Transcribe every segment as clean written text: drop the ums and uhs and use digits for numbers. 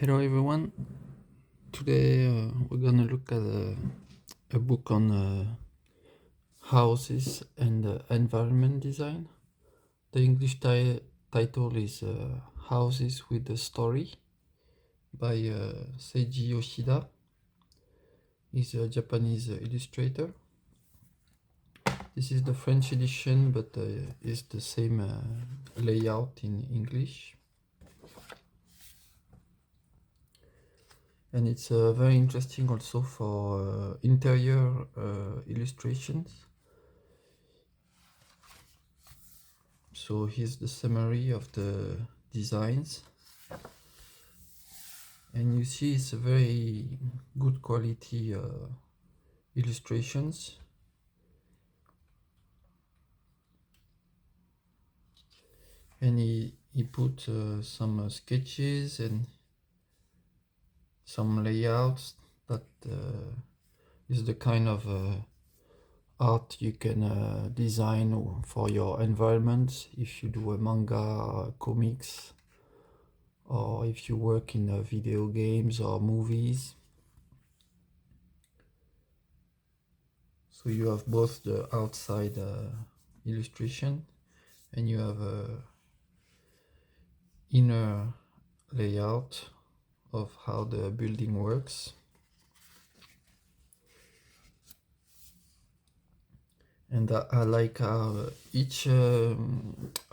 Hello everyone. Today we're gonna look at a book on houses and environment design. The English title is Houses with a Story by Seiji Yoshida. He's a Japanese illustrator. This is the French edition, but it's the same layout in English. And it's very interesting also for interior illustrations. So here's the summary of the designs, and you see it's a very good quality illustrations. And he put some sketches and some layouts that is the kind of art you can design for your environment if you do a manga, comics, or if you work in video games or movies. So you have both the outside illustration and you have a inner layout of how the building works. And I like how each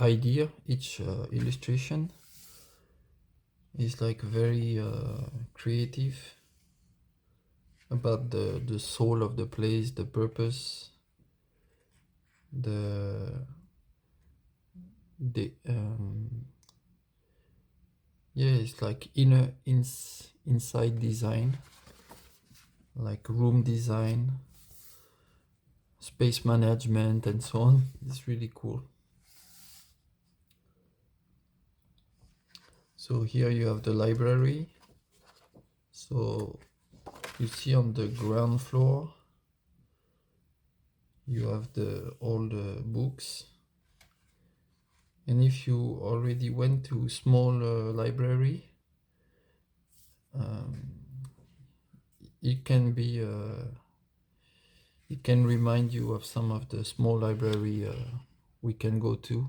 idea, each illustration is like very creative about the soul of the place, the purpose, it's like inside design, like room design, space management, and so on. It's really cool. So here you have the library. So you see on the ground floor you have all the books, and if you already went to small library, it can remind you of some of the small library we can go to.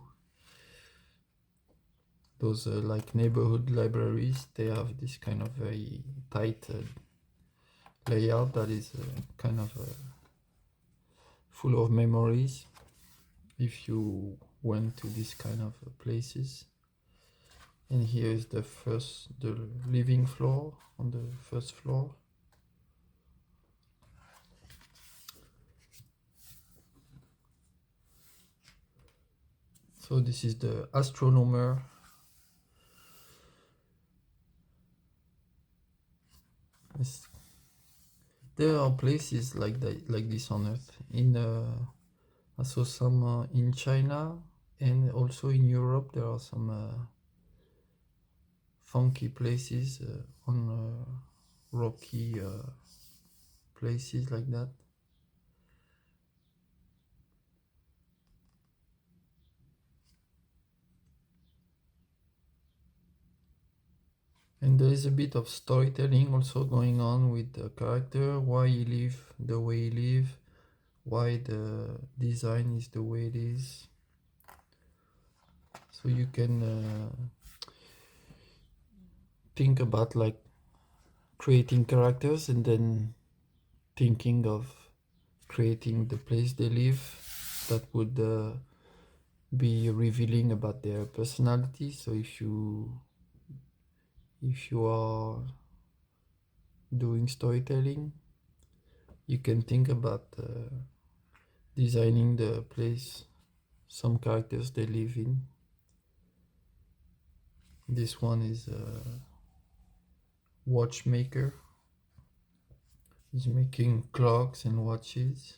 Those like neighborhood libraries, they have this kind of very tight layout that is kind of full of memories if you went to this kind of places. And here is the living floor on the first floor. So this is the astronomer. There are places like this on Earth. I saw some in China, and also in Europe there are some funky places on rocky places like that. And there is a bit of storytelling also going on with the character, why he live the way he live, why the design is the way it is. So you can think about like creating characters and then thinking of creating the place they live that would be revealing about their personality. So if you are doing storytelling, you can think about designing the place, some characters they live in. This one is a watchmaker. He's making clocks and watches.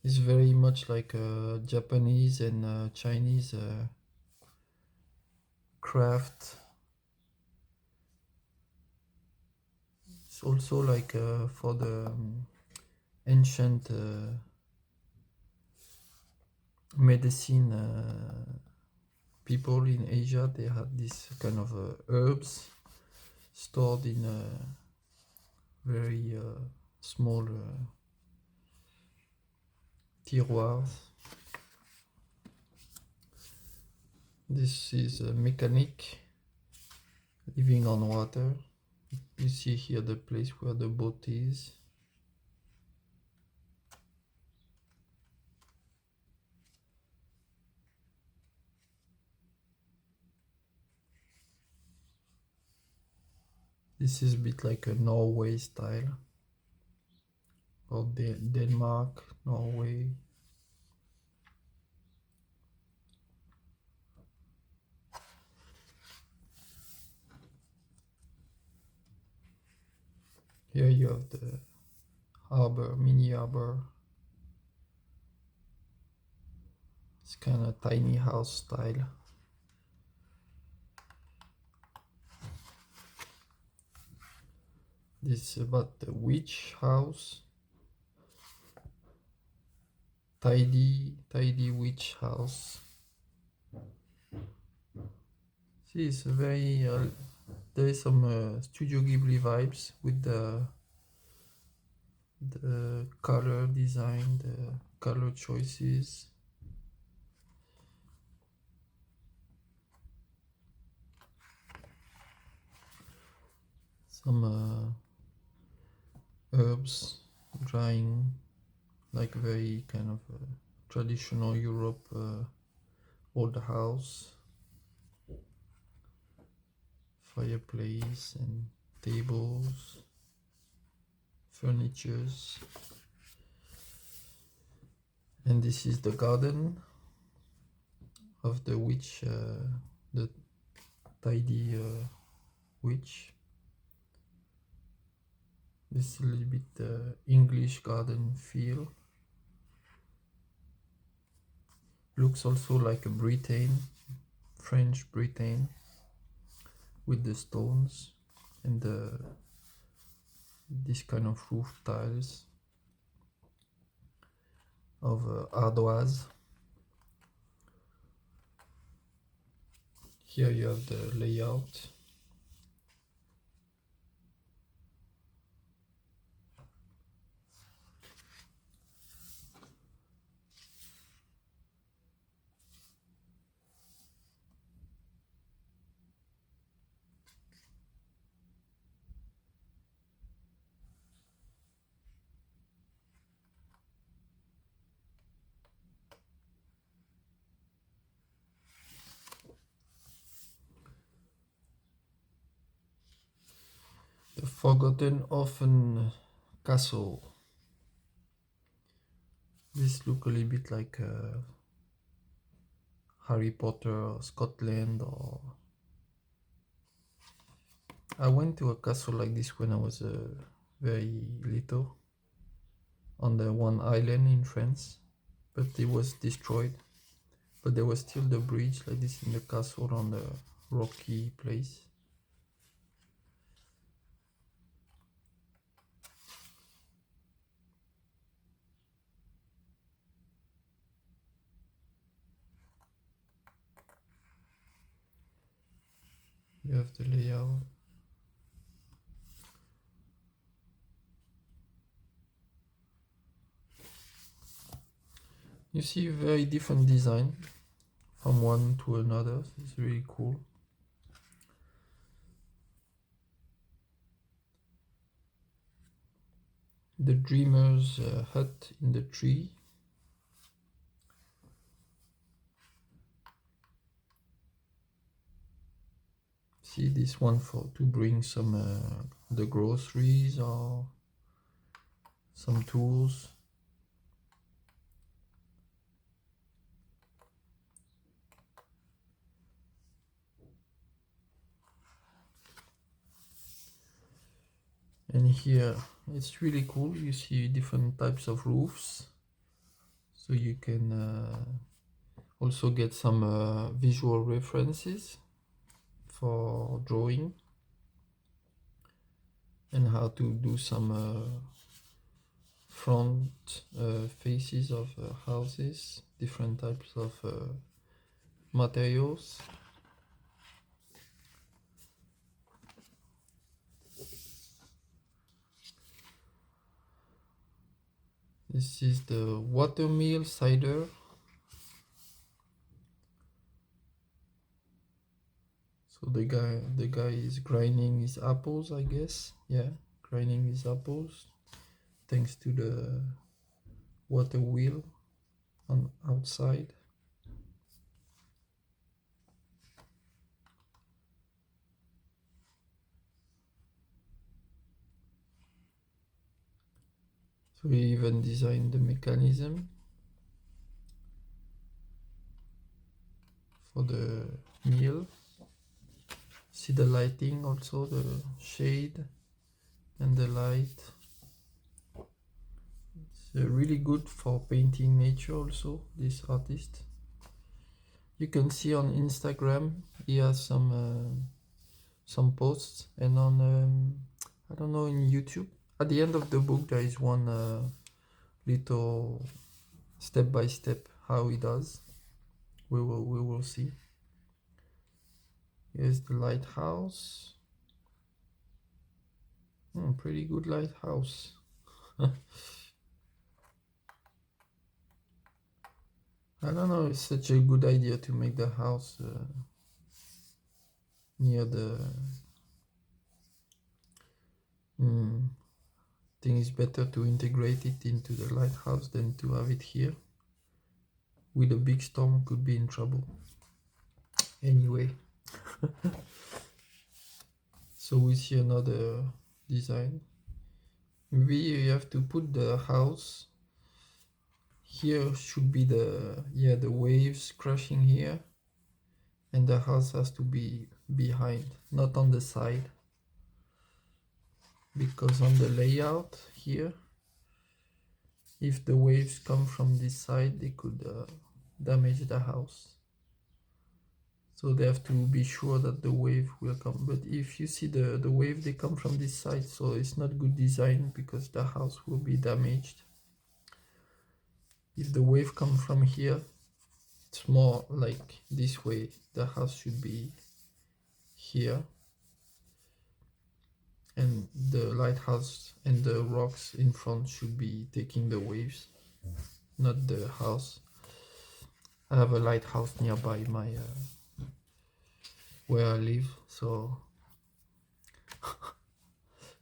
It's very much like a Japanese and Chinese craft. It's also like for the ancient medicine people in Asia, they had this kind of herbs. stored in very small tiroirs. This is a mechanic living on water. You see here the place where the boat is. This is a bit like a Norway style, or Denmark, Norway. Here you have the harbor, mini harbor. It's kind of tiny house style. This is about the witch house. Tidy witch house. See, it's a very there is some Studio Ghibli vibes with the color design, the color choices. Some herbs drying, like very kind of traditional Europe old house. Fireplace and tables, furnitures. And this is the garden of the witch, the tidy witch. This is a little bit English garden feel. Looks also like a Britain, French Britain, with the stones and this kind of roof tiles of ardoise. Here you have the layout. The Forgotten Orphan Castle. This looks a little bit like Harry Potter or Scotland. Or I went to a castle like this when I was very little on the one island in France, but it was destroyed. But there was still the bridge like this in the castle on the rocky place. You have the layout. You see very different design from one to another. It's really cool. The dreamer's hut in the tree. See this one for to bring some the groceries or some tools. And here it's really cool. You see different types of roofs, so you can also get some visual references for drawing and how to do some front faces of houses, different types of materials. This is the watermill cider. So the guy is grinding his apples, I guess. Yeah, grinding his apples thanks to the water wheel on outside. So he even designed the mechanism for the mill. See the lighting also, the shade and the light. It's really good for painting nature also, this artist. You can see on Instagram he has some posts, and on I don't know, in YouTube. At the end of the book there is one little step by step how he does. We will see. Here's the lighthouse. Pretty good lighthouse. I don't know, it's such a good idea to make the house near the thing. Is better to integrate it into the lighthouse than to have it here. With a big storm, could be in trouble. Anyway, so we see another design. Maybe you have to put the house here. Should be the waves crashing here, and the house has to be behind, not on the side, because on the layout here, if the waves come from this side, they could damage the house. So they have to be sure that the wave will come. But if you see the wave, they come from this side, so it's not good design because the house will be damaged. If the wave comes from here, it's more like this way. The house should be here, and the lighthouse and the rocks in front should be taking the waves, not the house. I have a lighthouse nearby my where I live, so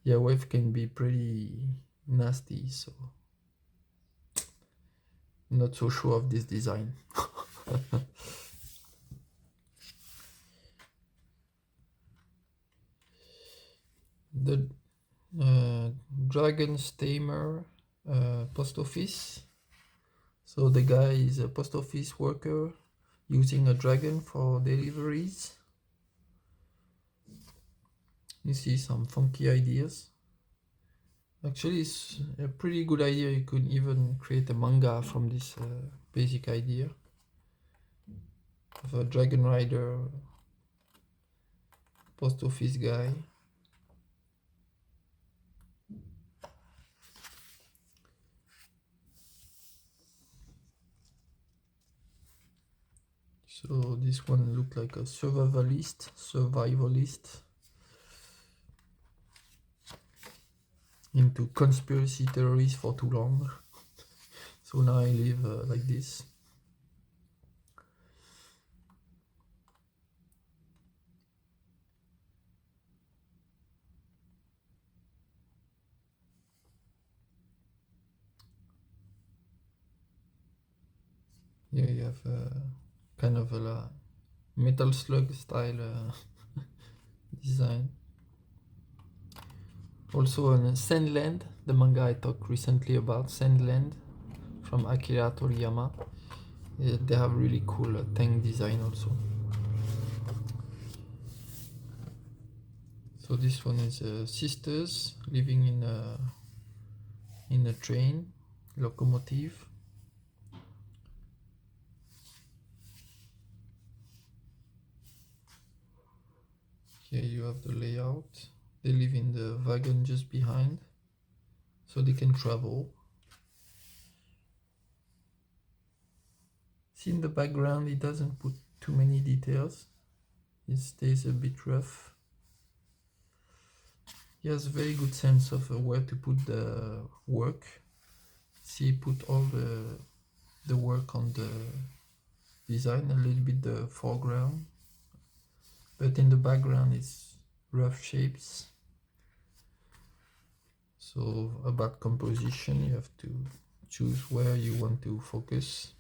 yeah, wave can be pretty nasty, so not so sure of this design. The Dragon Stamer post office. So the guy is a post office worker using a dragon for deliveries. You see some funky ideas. Actually, it's a pretty good idea. You could even create a manga from this basic idea of a dragon rider post office guy. So this one looked like a survivalist into conspiracy theories for too long. So now I live like this. Here you have kind of a Metal Slug style design. Also on Sandland, the manga I talked recently about, Sandland from Akira Toriyama. They have really cool tank design also. So this one is sisters living in a train locomotive. Here you have the layout. They live in the wagon just behind, so they can travel. See, in the background, it doesn't put too many details. It stays a bit rough. He has a very good sense of where to put the work. See, put all the work on the design, a little bit the foreground, but in the background it's rough shapes. So about composition, you have to choose where you want to focus.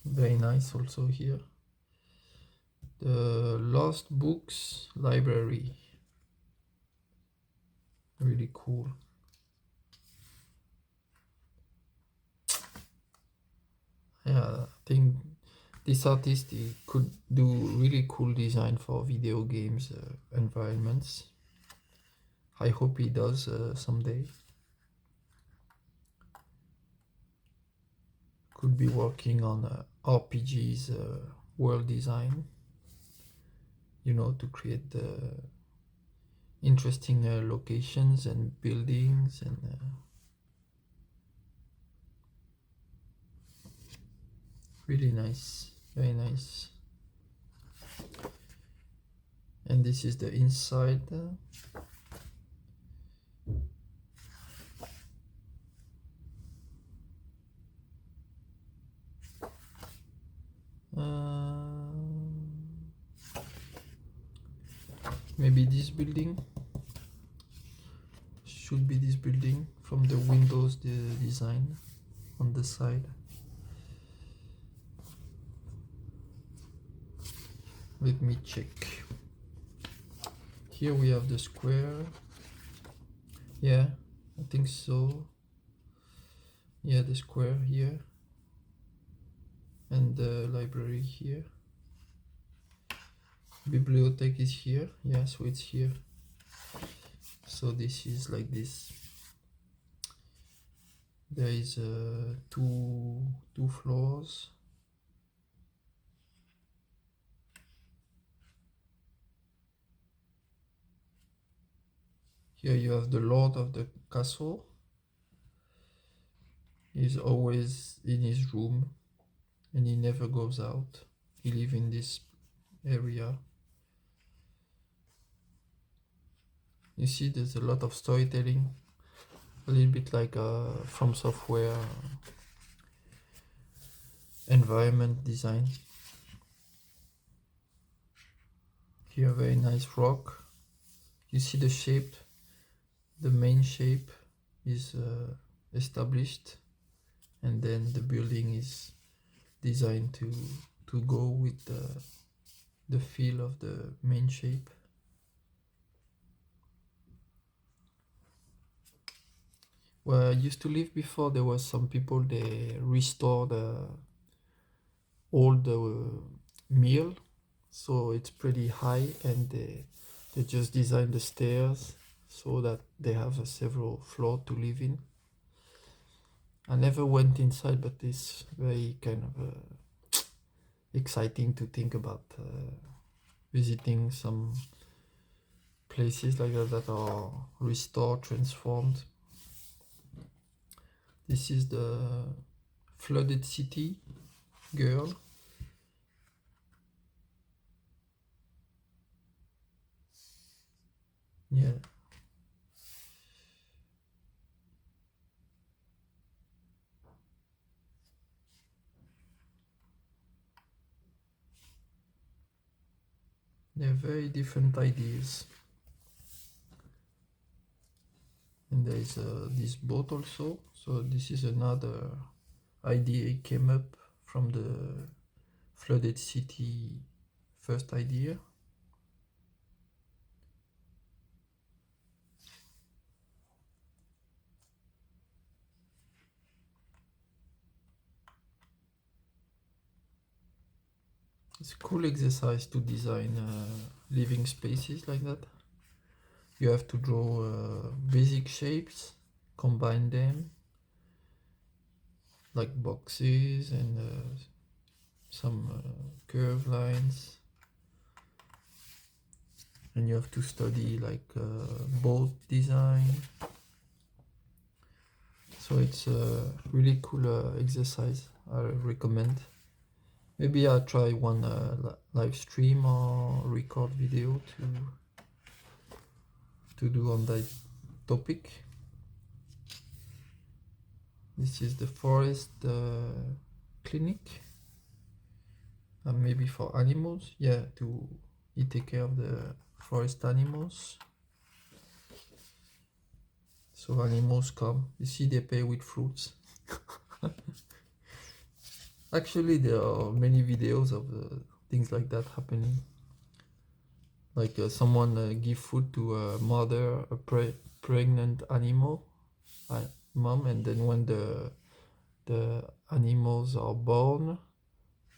Very nice also here. The Lost Books Library. Really cool. Yeah, I think this artist, he could do really cool design for video games environments. I hope he does someday. Could be working on RPGs world design, you know, to create interesting locations and buildings and really nice, very nice. And this is the inside. Maybe this building should be this building from the windows, the design on the side. Let me check. Here we have the square. Yeah, I think so. Yeah, the square here and the library here. Bibliothèque is here. Yeah, so it's here. So this is like this. There is two floors. Here you have the Lord of the Castle. He's always in his room and he never goes out. He lives in this area. You see, there's a lot of storytelling, a little bit like From Software environment design. Here, very nice rock. You see the shape, the main shape is established, and then the building is designed to go with the feel of the main shape. Where I used to live before, there was some people, they restored old mill, so it's pretty high, and they just designed the stairs so that they have several floors to live in. I never went inside, but it's very kind of exciting to think about visiting some places like that are restored, transformed. This is the flooded city girl. Yeah. They're very different ideas. And there is this boat also. So this is another idea came up from the flooded city first idea. It's a cool exercise to design living spaces like that. You have to draw basic shapes, combine them, like boxes and some curved lines. And you have to study like boat design. So it's a really cool exercise. I recommend. Maybe I'll try one live stream or record video to do on that topic. This is the forest clinic. Maybe for animals, yeah, to you take care of the forest animals. So animals come, you see they pay with fruits. Actually, there are many videos of things like that happening. Like someone give food to a mother, a pregnant animal, mom, and then when the animals are born,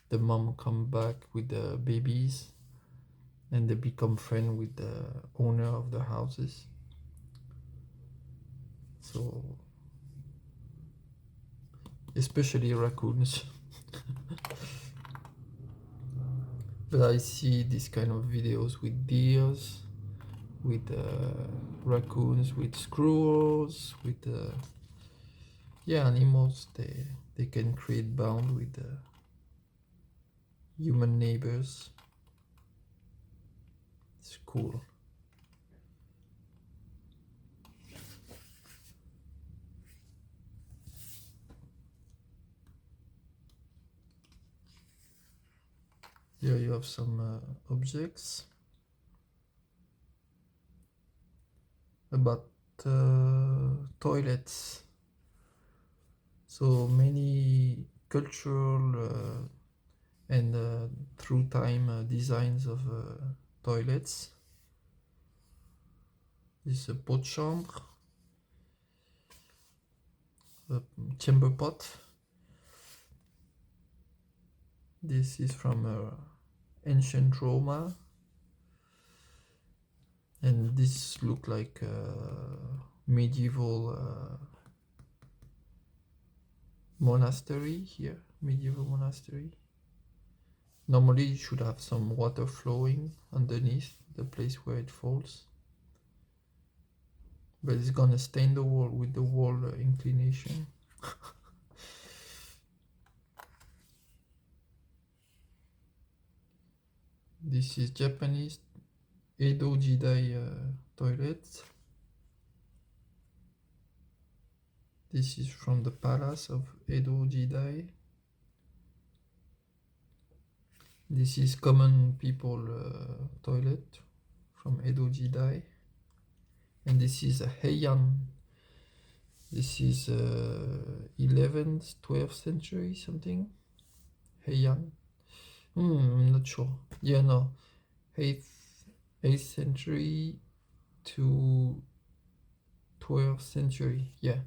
the mom come back with the babies, and they become friends with the owner of the houses. So, especially raccoons. But I see this kind of videos with deers, with raccoons, with squirrels, with yeah, animals. They can create bond with human neighbors. It's cool. Here you have some objects about toilets. So many cultural and through time designs of toilets. This is a pot chambre, a chamber pot. This is from ancient Roma, and this look like medieval monastery here, medieval monastery. Normally you should have some water flowing underneath the place where it falls, but it's gonna stain the wall with the wall inclination. This is Japanese Edo Jidai toilet. This is from the palace of Edo Jidai. This is common people toilet from Edo Jidai. And this is a Heian. This is 11th, 12th century something. Heian. I'm not sure. Yeah, no. 8th century to 12th century. Yeah.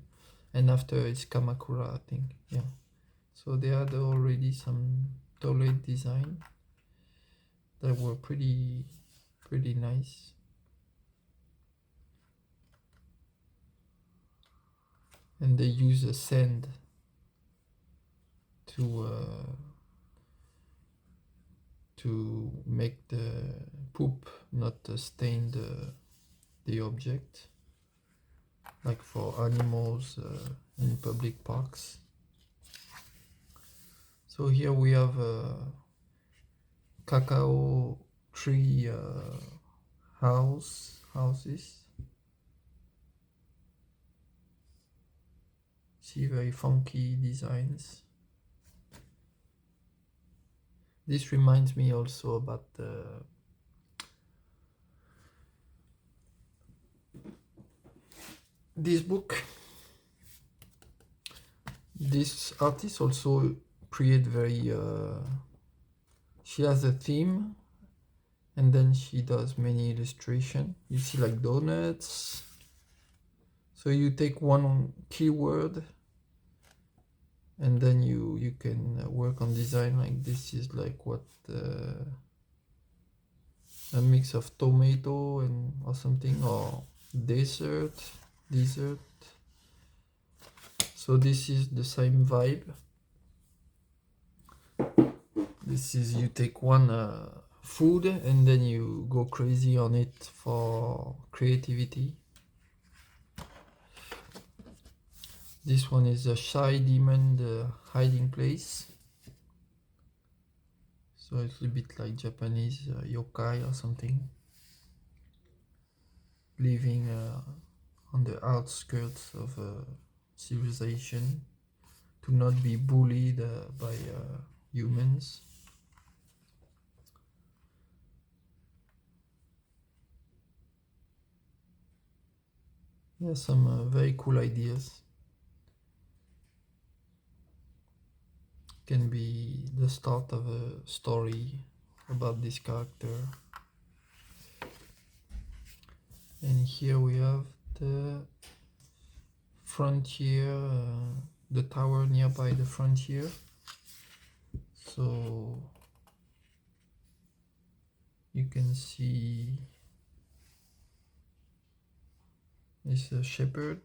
And after it's Kamakura, I think. Yeah. So they had already some toilet design that were pretty nice. And they use a sand to make the poop not stain the object, like for animals in public parks. So here we have cacao tree houses. See, very funky designs. This reminds me also about this book. This artist also create very she has a theme, and then she does many illustration. You see, like donuts. So you take one keyword, and then you can work on design. Like this is like what a mix of tomato and or something, or dessert. So this is the same vibe. This is, you take one food and then you go crazy on it for creativity. This one is a shy demon, the hiding place. So it's a bit like Japanese yokai or something, living on the outskirts of civilization. to not be bullied by humans. Yeah, some very cool ideas. Can be the start of a story about this character. And here we have the frontier, the tower nearby the frontier. So you can see it's a shepherd.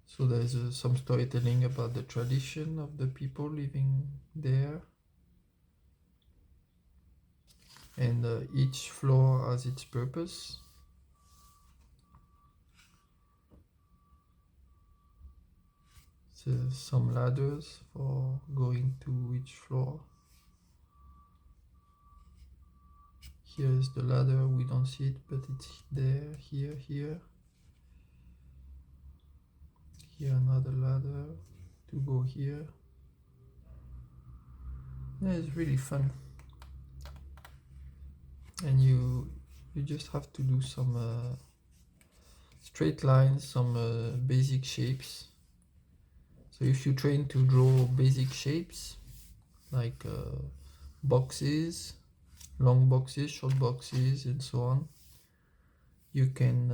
So there's some storytelling about the tradition of the people living there. And each floor has its purpose. So some ladders for going to each floor. Here is the ladder, we don't see it, but it's there, here. Here another ladder to go here. Yeah, it's really fun. And you just have to do some straight lines, some basic shapes. So if you train to draw basic shapes, like boxes, long boxes, short boxes, and so on, you can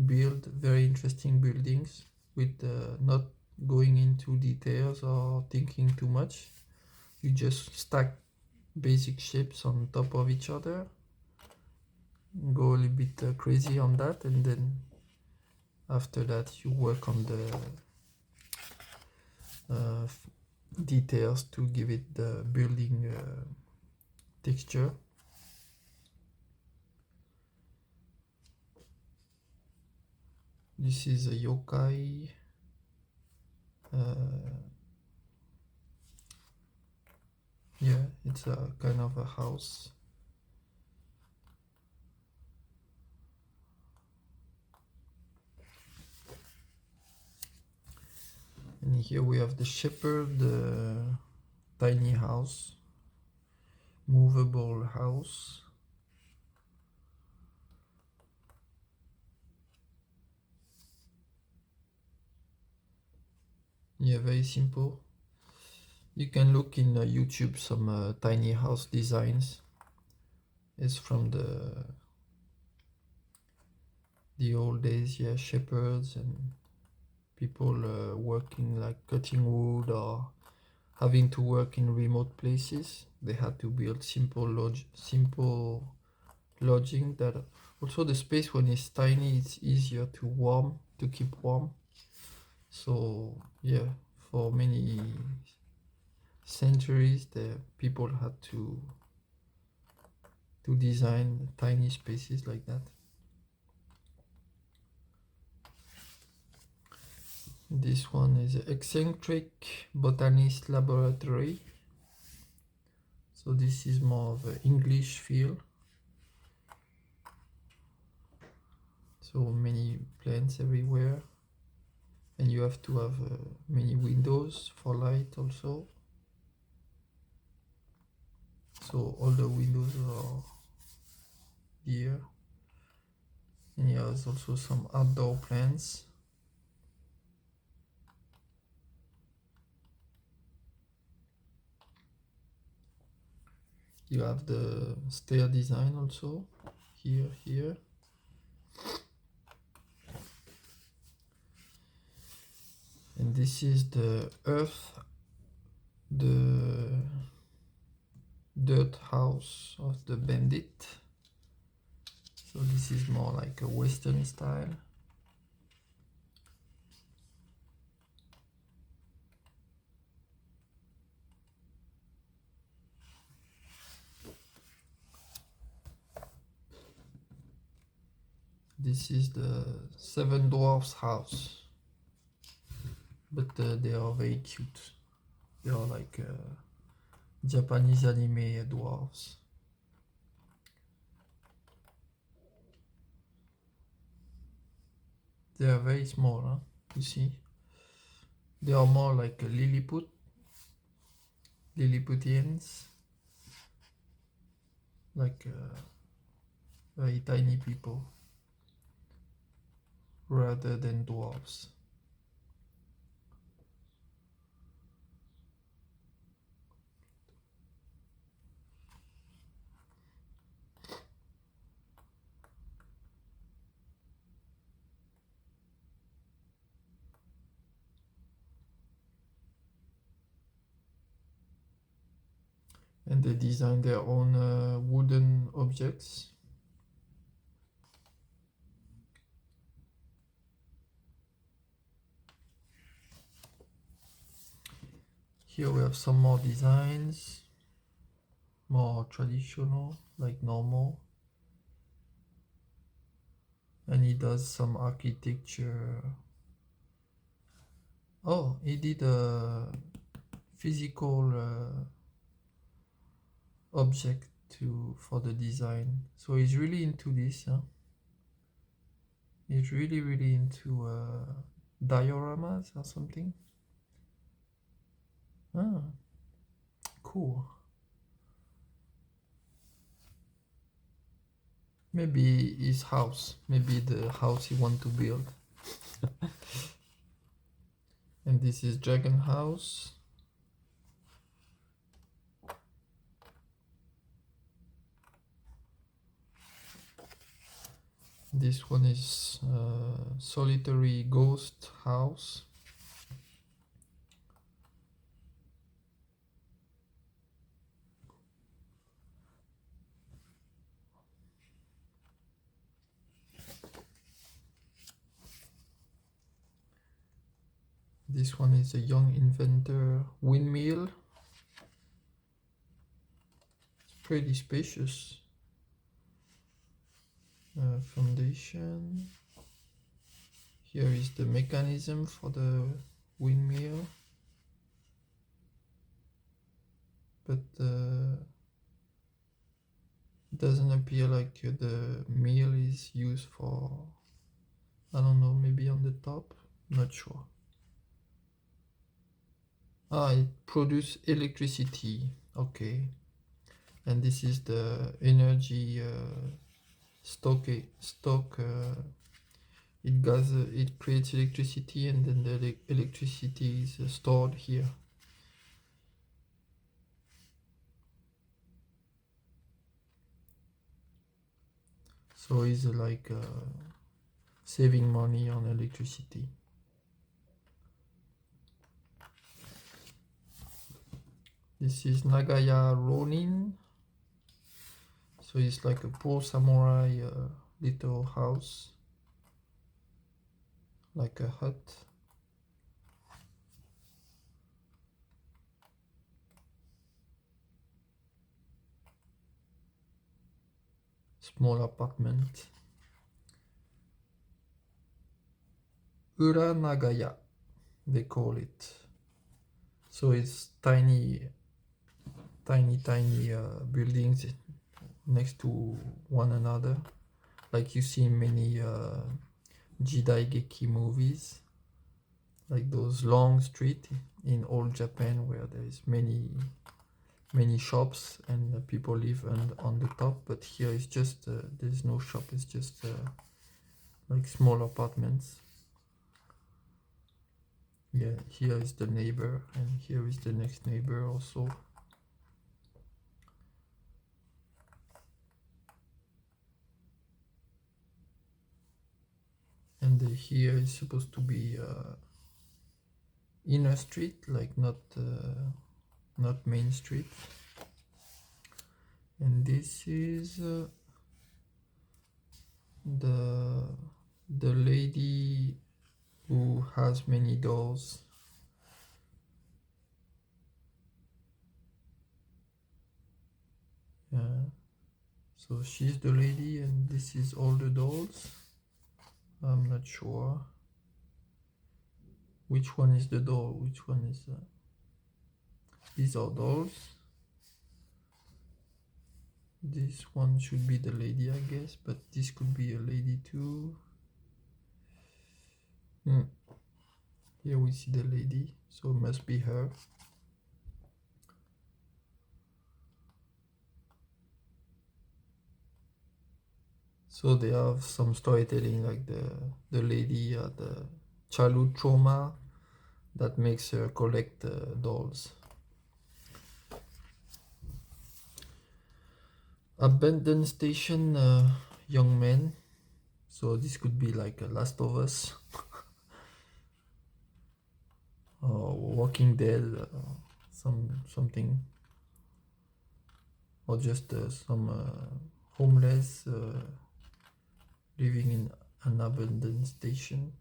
build very interesting buildings with not going into details or thinking too much. You just stack basic shapes on top of each other, go a little bit crazy on that, and then after that you work on the details to give it the building texture. This is a yokai. Yeah, it's a kind of a house. And here we have the shepherd, the tiny house, movable house. Yeah, very simple. You can look in YouTube some tiny house designs. It's from the old days, yeah, shepherds and people working like cutting wood or having to work in remote places. They had to build simple lodging. That also the space when it's tiny, it's easier to keep warm. So yeah, for many centuries, the people had to design tiny spaces like that. This one is eccentric botanist laboratory. So this is more of an English feel. So many plants everywhere, and you have to have many windows for light also. So all the windows are here. And here is also some outdoor plants. You have the stair design also, here. And this is the earth, the dirt house of the bandit. So this is more like a Western style. This is the Seven Dwarfs house, but they are very cute. They are like Japanese anime dwarves. They are very small, huh? You see? They are more like a Lilliputians, like very tiny people, rather than dwarves. And they design their own wooden objects. Here we have some more designs, more traditional, like normal. And he does some architecture. Oh, he did a physical object for the design. So he's really into this, huh? He's really into dioramas or something. Ah, cool. Maybe his house, maybe the house he want to build. And this is Dragon House. This one is Solitary Ghost House. This one is a young inventor windmill. It's pretty spacious. Foundation. Here is the mechanism for the windmill. But it doesn't appear like the mill is used for, I don't know, maybe on the top, not sure. Ah, it produces electricity, okay. And this is the energy stock. It creates electricity, and then the electricity is stored here. So it's like saving money on electricity. This is Nagaya Ronin. So it's like a poor samurai little house, like a hut. Small apartment. Ura Nagaya, they call it. So it's tiny buildings next to one another, like you see in many Jidaigeki movies, like those long streets in old Japan where there is many shops and people live on the top. But here it's just there's no shop, it's just like small apartments. Yeah, here is the neighbor, and here is the next neighbor also. And here is supposed to be inner street, like not main street. And this is the lady who has many dolls. So she's the lady, and this is all the dolls. I'm not sure which one is the doll, which one is these are dolls. This one should be the lady, I guess, but this could be a lady too. Here we see the lady, so it must be her. So they have some storytelling, like the lady had the childhood trauma that makes her collect dolls. Abandoned station, young man. So this could be like a Last of Us or Walking Dead, something, or just some homeless living in an abandoned station.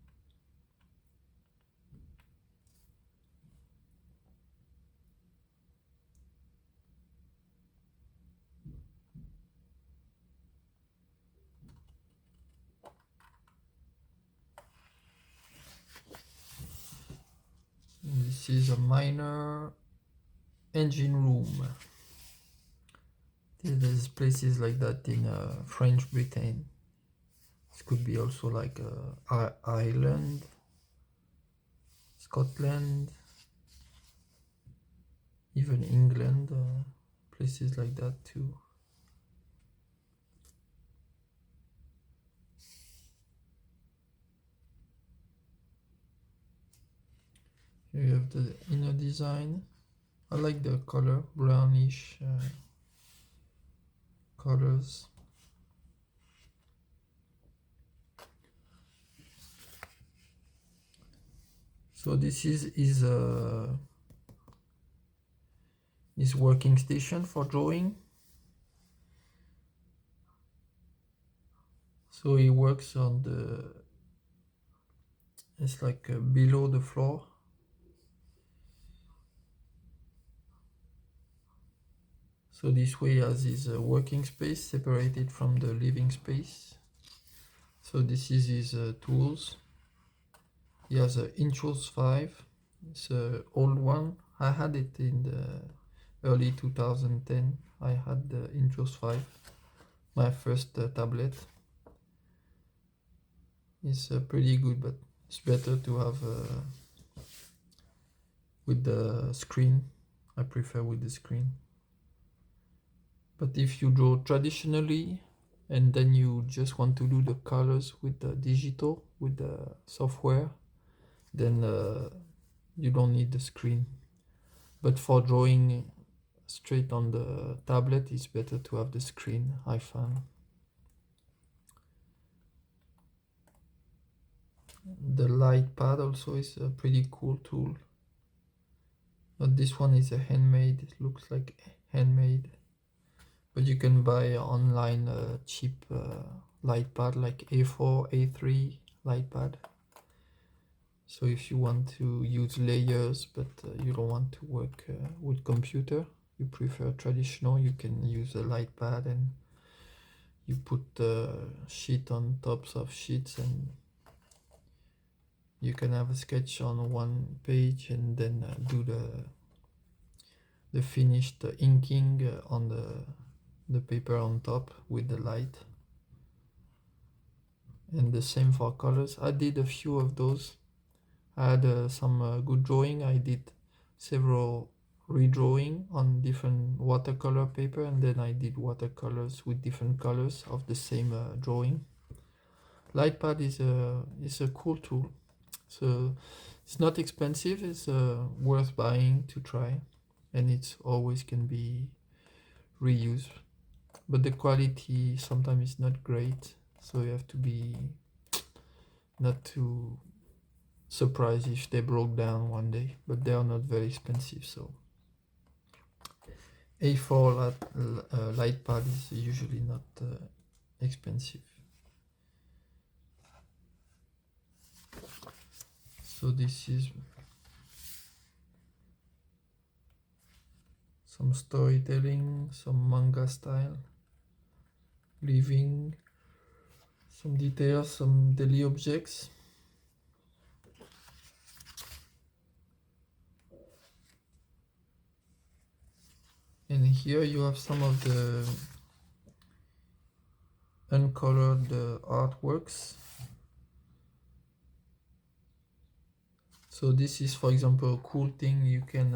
This is a minor engine room. There's places like that in French Britain. This could be also like Ireland, Scotland, even England, places like that too. Here you have the inner design. I like the color, brownish colors. So this is his working station for drawing. So he works on it's like below the floor. So this way he has his working space separated from the living space. So this is his tools. He has a Intuos 5. It's an old one. I had it in the early 2010. I had the Intuos 5, my first tablet. It's pretty good, but it's better to have with the screen. I prefer with the screen. But if you draw traditionally and then you just want to do the colors with the digital, with the software, then you don't need the screen. But for drawing straight on the tablet, it's better to have the screen, I found. The light pad also is a pretty cool tool. But this one is a handmade, it looks like handmade. But you can buy online cheap light pad like A4, A3 light pad. So if you want to use layers but you don't want to work with computer, you prefer traditional, you can use a light pad and you put the sheet on tops of sheets and you can have a sketch on one page and then do the finished inking on the paper on top with the light. And the same for colors. I did a few of those. I had some good drawing. I did several redrawing on different watercolor paper, and then I did watercolors with different colors of the same drawing. Lightpad is a cool tool. So it's not expensive. It's worth buying to try, and it's always can be reused. But the quality sometimes is not great, so you have to be not too surprised if they broke down one day, but they are not very expensive. So A4 light pad is usually not expensive. So this is some storytelling, some manga style, living, some details, some daily objects. And here you have some of the uncolored artworks. So this is, for example, a cool thing. You can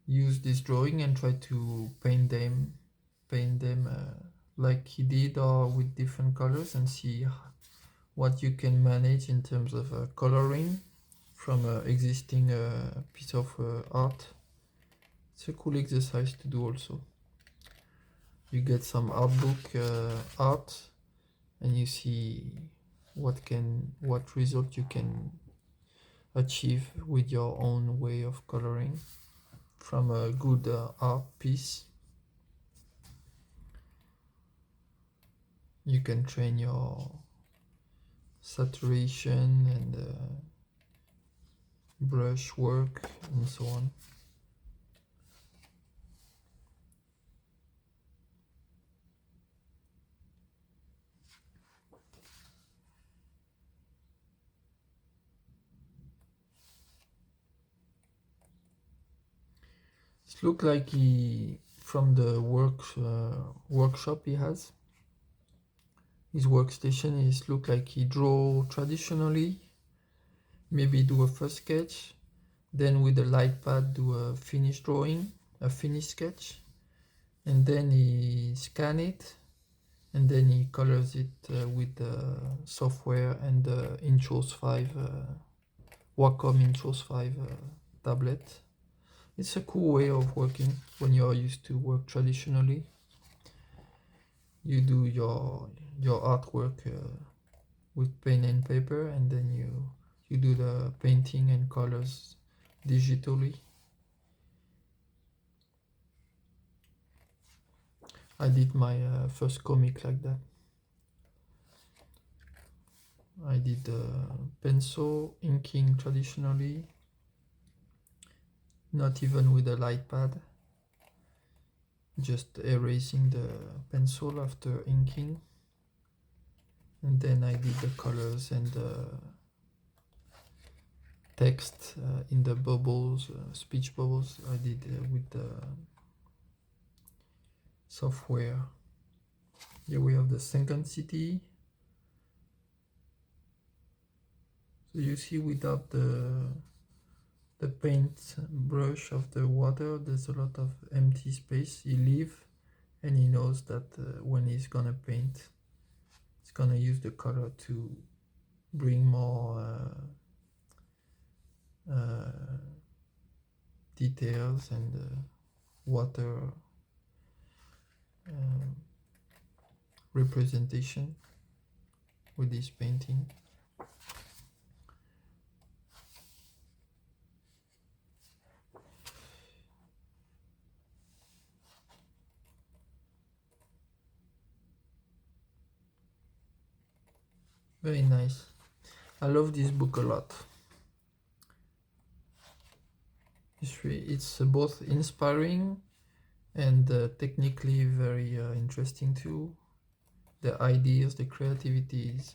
use this drawing and try to paint them like he did, or with different colors, and see what you can manage in terms of coloring from an existing piece of art. It's a cool exercise to do also. You get some art book art, and you see what result you can achieve with your own way of coloring from a good art piece. You can train your saturation and brush work and so on. It looks like he, from the workshop he has, his workstation, it looks like he draw traditionally, maybe do a first sketch, then with the light pad do a finished drawing, a finished sketch, and then he scan it, and then he colors it with the software and the Intros 5 Wacom Intros 5 tablet. It's a cool way of working when you're used to work traditionally. You do your artwork with pen and paper, and then you do the painting and colors digitally. I did my first comic like that. I did pencil inking traditionally, not even with a light pad, just erasing the pencil after inking, and then I did the colors and the text in the bubbles, speech bubbles. I did with the software. Here we have the second city. So you see, without the paint brush of the water, there's a lot of empty space he leave, and he knows that when he's gonna paint, he's gonna use the color to bring more details and water representation with this painting. Very nice. I love this book a lot. It's both inspiring and technically very interesting too. The ideas, the creativity is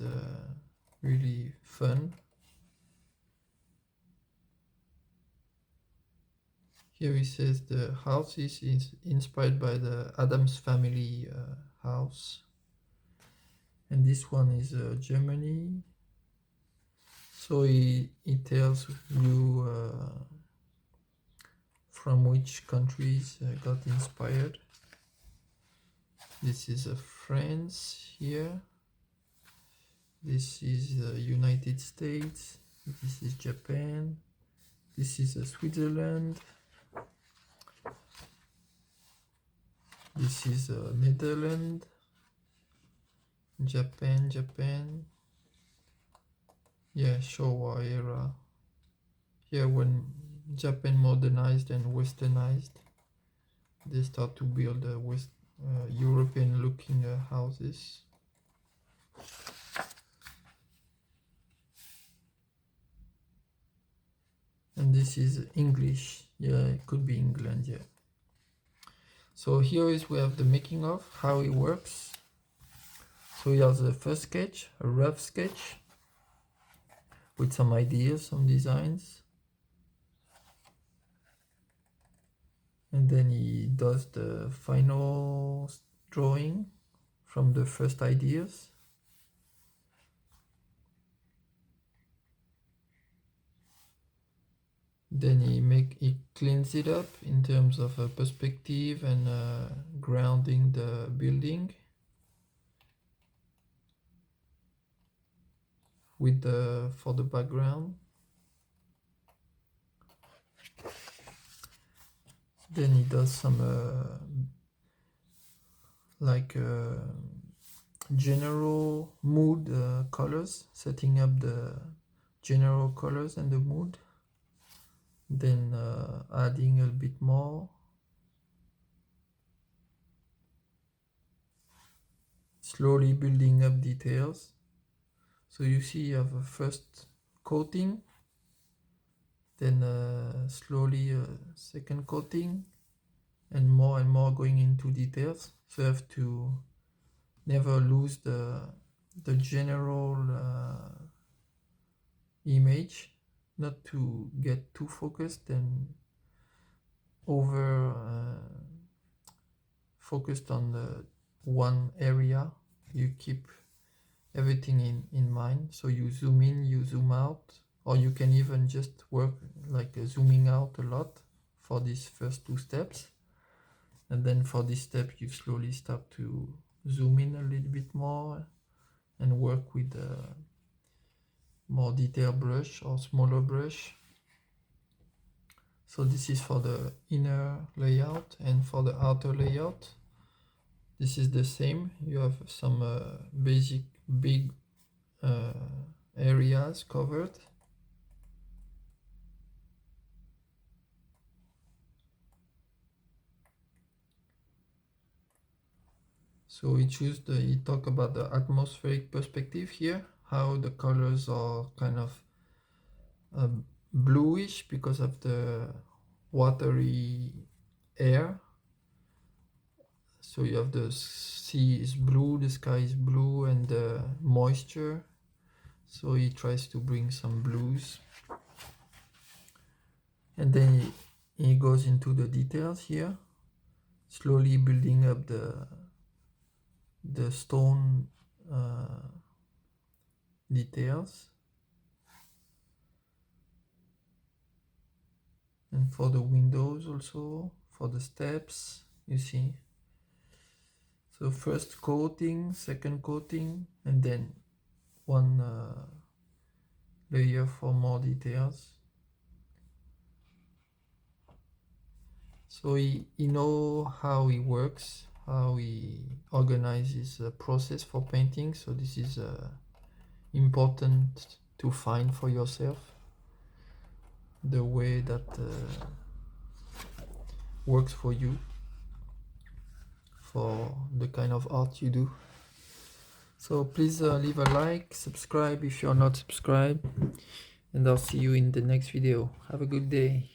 really fun. Here he says the house is inspired by the Addams Family house, and this one is Germany. So he tells you from which countries got inspired. This is France here. This is United States. This is Japan. This is Switzerland. This is Netherlands. Japan. Yeah, Showa era. Here, when Japan modernized and westernized, they start to build European looking houses. And this is English. Yeah, it could be England, yeah. So here is we have the making of, how it works. So here's the first sketch, a rough sketch with some ideas, some designs. And then he does the final drawing from the first ideas. Then he cleans it up in terms of perspective and grounding the building with for the background. Then he does some general mood colors, setting up the general colors and the mood. Then adding a bit more, slowly building up details. So you see you have a first coating, then slowly second coating, and more going into details. So you have to never lose the general image, not to get too focused and over focused on the one area. You keep everything in mind, so you zoom in, you zoom out, or you can even just work like zooming out a lot for these first two steps, and then for this step you slowly start to zoom in a little bit more and work with a more detailed brush or smaller brush. So this is for the inner layout, and for the outer layout this is the same. You have some basic big areas covered. So he talk about the atmospheric perspective here, how the colors are kind of bluish because of the watery air. So you have the sea is blue, the sky is blue, and the moisture. So he tries to bring some blues. And then he goes into the details here, slowly building up the stone details. And for the windows also, for the steps, you see. So first coating, second coating, and then one layer for more details. So he know how he works, how he organizes the process for painting. So this is important to find for yourself the way that works for you, for the kind of art you do. So please leave a like, subscribe if you're not subscribed, and I'll see you in the next video. Have a good day.